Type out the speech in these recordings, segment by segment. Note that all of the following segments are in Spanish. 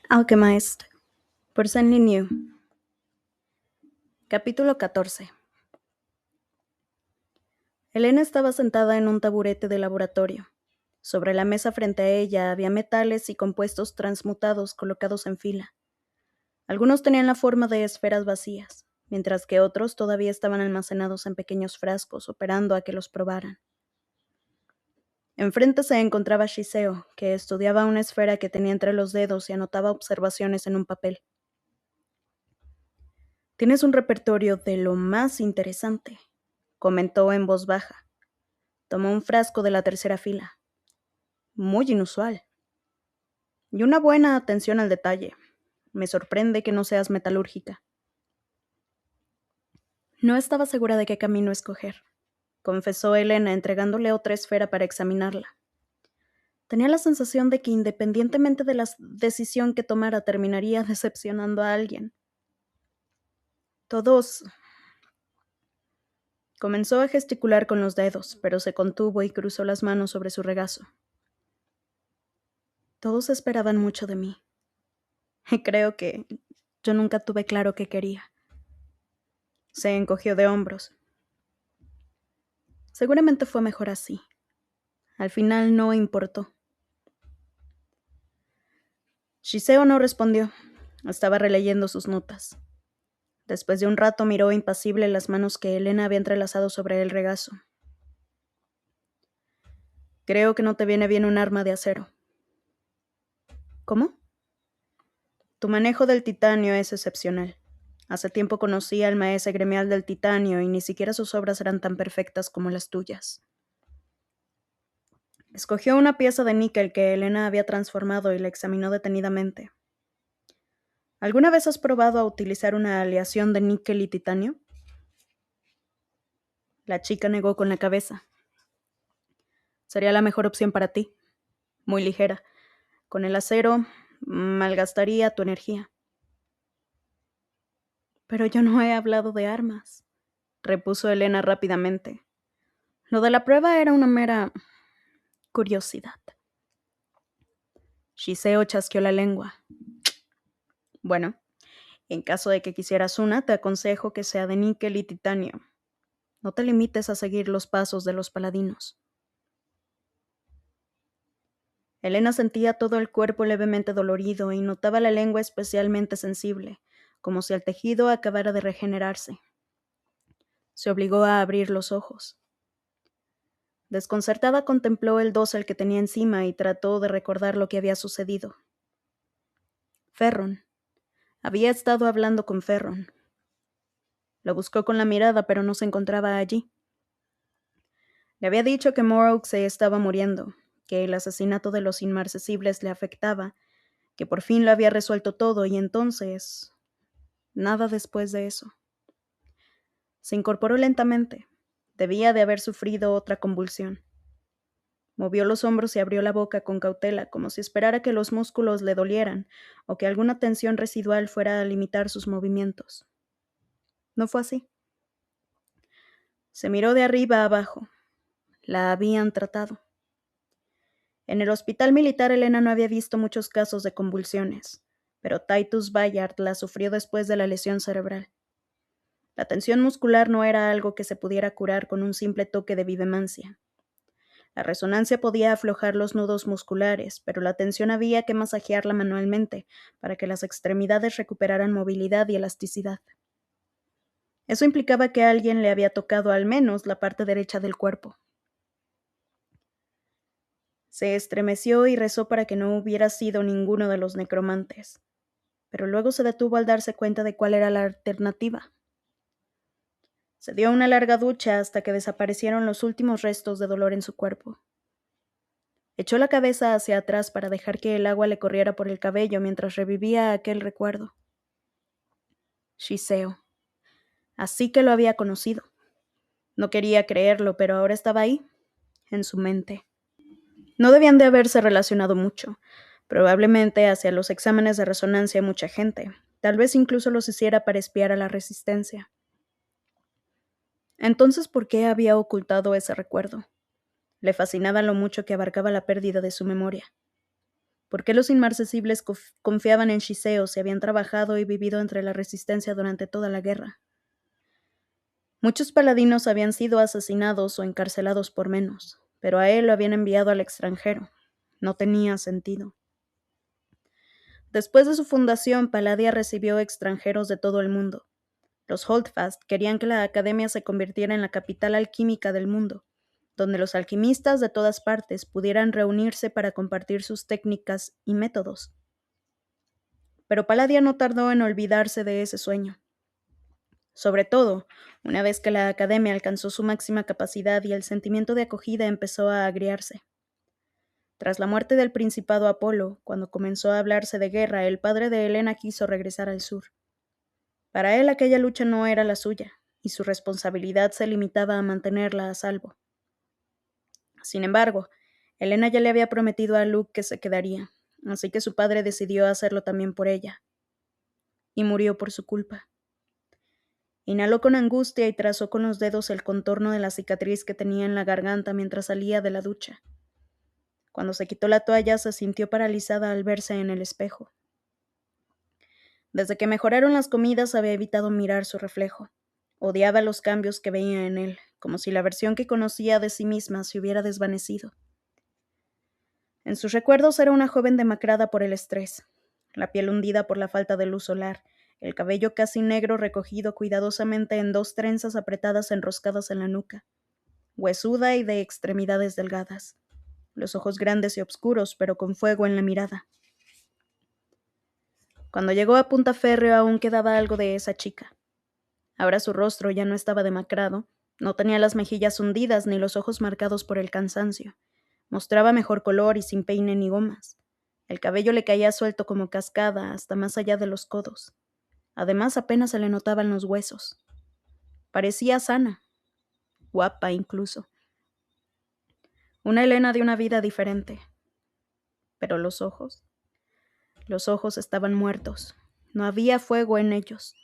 Alchemist, por Stanley New. Capítulo 14. Elena estaba sentada en un taburete de laboratorio. Sobre la mesa frente a ella había metales y compuestos transmutados colocados en fila. Algunos tenían la forma de esferas vacías, mientras que otros todavía estaban almacenados en pequeños frascos, operando a que los probaran. Enfrente se encontraba Shiseo, que estudiaba una esfera que tenía entre los dedos y anotaba observaciones en un papel. «Tienes un repertorio de lo más interesante», comentó en voz baja. Tomó un frasco de la tercera fila. «Muy inusual. Y una buena atención al detalle. Me sorprende que no seas metalúrgica». No estaba segura de qué camino escoger, confesó Elena, entregándole otra esfera para examinarla. Tenía la sensación de que independientemente de la decisión que tomara, terminaría decepcionando a alguien. Todos... Comenzó a gesticular con los dedos, pero se contuvo y cruzó las manos sobre su regazo. Todos esperaban mucho de mí. Y creo que yo nunca tuve claro qué quería. Se encogió de hombros. Seguramente fue mejor así. Al final no importó. Shiseo no respondió. Estaba releyendo sus notas. Después de un rato miró impasible las manos que Elena había entrelazado sobre el regazo. «Creo que no te viene bien un arma de acero». «¿Cómo?» «Tu manejo del titanio es excepcional. Hace tiempo conocí al maestre gremial del titanio y ni siquiera sus obras eran tan perfectas como las tuyas». Escogió una pieza de níquel que Elena había transformado y la examinó detenidamente. «¿Alguna vez has probado a utilizar una aleación de níquel y titanio?» La chica negó con la cabeza. «Sería la mejor opción para ti. Muy ligera. Con el acero, malgastaría tu energía». «Pero yo no he hablado de armas», repuso Elena rápidamente. «Lo de la prueba era una mera curiosidad». Shiseo chasqueó la lengua. «Bueno, en caso de que quisieras una, te aconsejo que sea de níquel y titanio. No te limites a seguir los pasos de los paladinos». Elena sentía todo el cuerpo levemente dolorido y notaba la lengua especialmente sensible, como si el tejido acabara de regenerarse. Se obligó a abrir los ojos. Desconcertada contempló el dosel que tenía encima y trató de recordar lo que había sucedido. Ferron. Había estado hablando con Ferron. Lo buscó con la mirada, pero no se encontraba allí. Le había dicho que Morrow se estaba muriendo, que el asesinato de los inmarcesibles le afectaba, que por fin lo había resuelto todo y entonces... nada después de eso. Se incorporó lentamente. Debía de haber sufrido otra convulsión. Movió los hombros y abrió la boca con cautela, como si esperara que los músculos le dolieran o que alguna tensión residual fuera a limitar sus movimientos. No fue así. Se miró de arriba a abajo. La habían tratado. En el hospital militar Elena no había visto muchos casos de convulsiones, pero Titus Bayard la sufrió después de la lesión cerebral. La tensión muscular no era algo que se pudiera curar con un simple toque de vivemancia. La resonancia podía aflojar los nudos musculares, pero la tensión había que masajearla manualmente para que las extremidades recuperaran movilidad y elasticidad. Eso implicaba que alguien le había tocado al menos la parte derecha del cuerpo. Se estremeció y rezó para que no hubiera sido ninguno de los necromantes, pero luego se detuvo al darse cuenta de cuál era la alternativa. Se dio una larga ducha hasta que desaparecieron los últimos restos de dolor en su cuerpo. Echó la cabeza hacia atrás para dejar que el agua le corriera por el cabello mientras revivía aquel recuerdo. Shiseo. Así que lo había conocido. No quería creerlo, pero ahora estaba ahí, en su mente. No debían de haberse relacionado mucho. Probablemente hacía los exámenes de resonancia mucha gente. Tal vez incluso los hiciera para espiar a la resistencia. Entonces, ¿por qué había ocultado ese recuerdo? Le fascinaba lo mucho que abarcaba la pérdida de su memoria. ¿Por qué los inmarcesibles confiaban en Shiseo si habían trabajado y vivido entre la resistencia durante toda la guerra? Muchos paladinos habían sido asesinados o encarcelados por menos, pero a él lo habían enviado al extranjero. No tenía sentido. Después de su fundación, Palladia recibió extranjeros de todo el mundo. Los Holdfast querían que la academia se convirtiera en la capital alquímica del mundo, donde los alquimistas de todas partes pudieran reunirse para compartir sus técnicas y métodos. Pero Palladia no tardó en olvidarse de ese sueño. Sobre todo, una vez que la academia alcanzó su máxima capacidad y el sentimiento de acogida empezó a agriarse. Tras la muerte del principado Apolo, cuando comenzó a hablarse de guerra, el padre de Helena quiso regresar al sur. Para él aquella lucha no era la suya, y su responsabilidad se limitaba a mantenerla a salvo. Sin embargo, Helena ya le había prometido a Luke que se quedaría, así que su padre decidió hacerlo también por ella. Y murió por su culpa. Inhaló con angustia y trazó con los dedos el contorno de la cicatriz que tenía en la garganta mientras salía de la ducha. Cuando se quitó la toalla, se sintió paralizada al verse en el espejo. Desde que mejoraron las comidas había evitado mirar su reflejo. Odiaba los cambios que veía en él, como si la versión que conocía de sí misma se hubiera desvanecido. En sus recuerdos era una joven demacrada por el estrés, la piel hundida por la falta de luz solar, el cabello casi negro recogido cuidadosamente en 2 trenzas apretadas enroscadas en la nuca, huesuda y de extremidades delgadas, los ojos grandes y oscuros, pero con fuego en la mirada. Cuando llegó a Punta Férreo aún quedaba algo de esa chica. Ahora su rostro ya no estaba demacrado, no tenía las mejillas hundidas ni los ojos marcados por el cansancio. Mostraba mejor color y sin peine ni gomas. El cabello le caía suelto como cascada hasta más allá de los codos. Además, apenas se le notaban los huesos. Parecía sana, guapa incluso. Una Helena de una vida diferente. Pero los ojos estaban muertos. No había fuego en ellos.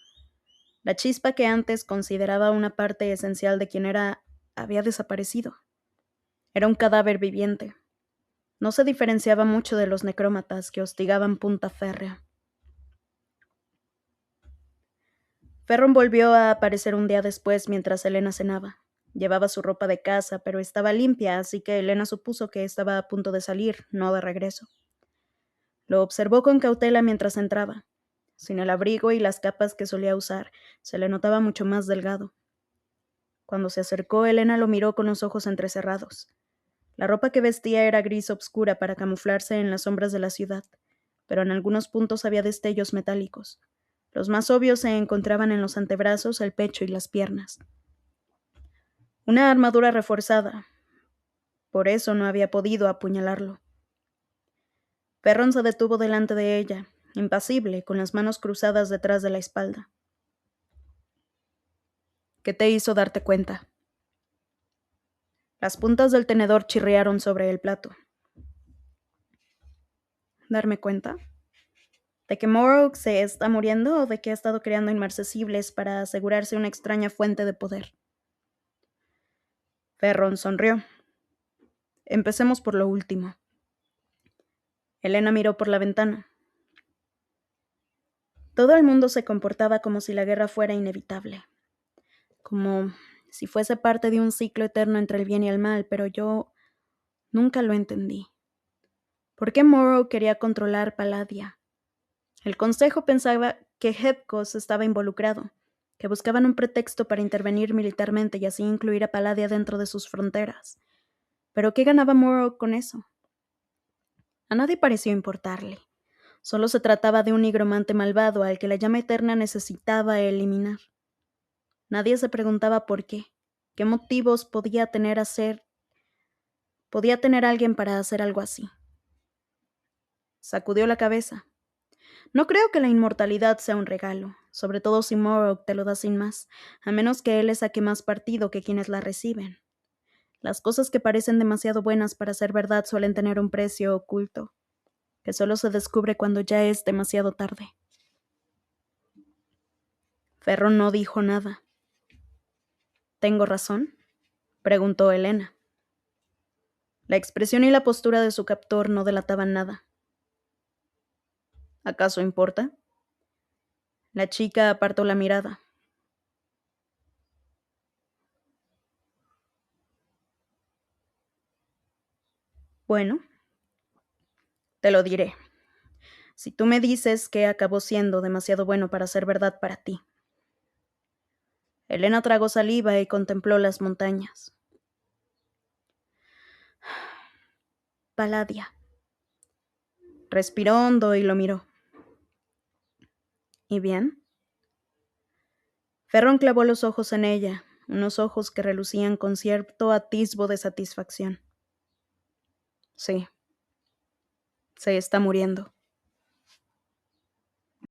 La chispa que antes consideraba una parte esencial de quien era había desaparecido. Era un cadáver viviente. No se diferenciaba mucho de los necrómatas que hostigaban Punta Férrea. Ferron volvió a aparecer un día después mientras Helena cenaba. Llevaba su ropa de casa, pero estaba limpia, así que Helena supuso que estaba a punto de salir, no de regreso. Lo observó con cautela mientras entraba. Sin el abrigo y las capas que solía usar, se le notaba mucho más delgado. Cuando se acercó, Helena lo miró con los ojos entrecerrados. La ropa que vestía era gris obscura para camuflarse en las sombras de la ciudad, pero en algunos puntos había destellos metálicos. Los más obvios se encontraban en los antebrazos, el pecho y las piernas. Una armadura reforzada. Por eso no había podido apuñalarlo. Ferron se detuvo delante de ella, impasible, con las manos cruzadas detrás de la espalda. ¿Qué te hizo darte cuenta? Las puntas del tenedor chirriaron sobre el plato. ¿Darme cuenta? ¿De que Morrow se está muriendo o de que ha estado creando inmarcesibles para asegurarse una extraña fuente de poder? Ferron sonrió. Empecemos por lo último. Helena miró por la ventana. Todo el mundo se comportaba como si la guerra fuera inevitable, como si fuese parte de un ciclo eterno entre el bien y el mal, pero yo nunca lo entendí. ¿Por qué Morrow quería controlar Palladia? El consejo pensaba que Hepcos estaba involucrado, que buscaban un pretexto para intervenir militarmente y así incluir a Palladia dentro de sus fronteras. ¿Pero qué ganaba Morrow con eso? A nadie pareció importarle. Solo se trataba de un nigromante malvado al que la llama eterna necesitaba eliminar. Nadie se preguntaba por qué. ¿Qué motivos podía tener alguien para hacer algo así? Sacudió la cabeza. No creo que la inmortalidad sea un regalo, sobre todo si Morrow te lo da sin más, a menos que él le saque más partido que quienes la reciben. Las cosas que parecen demasiado buenas para ser verdad suelen tener un precio oculto, que solo se descubre cuando ya es demasiado tarde. Ferron no dijo nada. ¿Tengo razón?, preguntó Helena. La expresión y la postura de su captor no delataban nada. ¿Acaso importa? La chica apartó la mirada. Bueno, te lo diré. Si tú me dices que acabó siendo demasiado bueno para ser verdad para ti. Elena tragó saliva y contempló las montañas. Paladia. Respiró hondo y lo miró. ¿Y bien? Ferron clavó los ojos en ella, unos ojos que relucían con cierto atisbo de satisfacción. Sí, se está muriendo.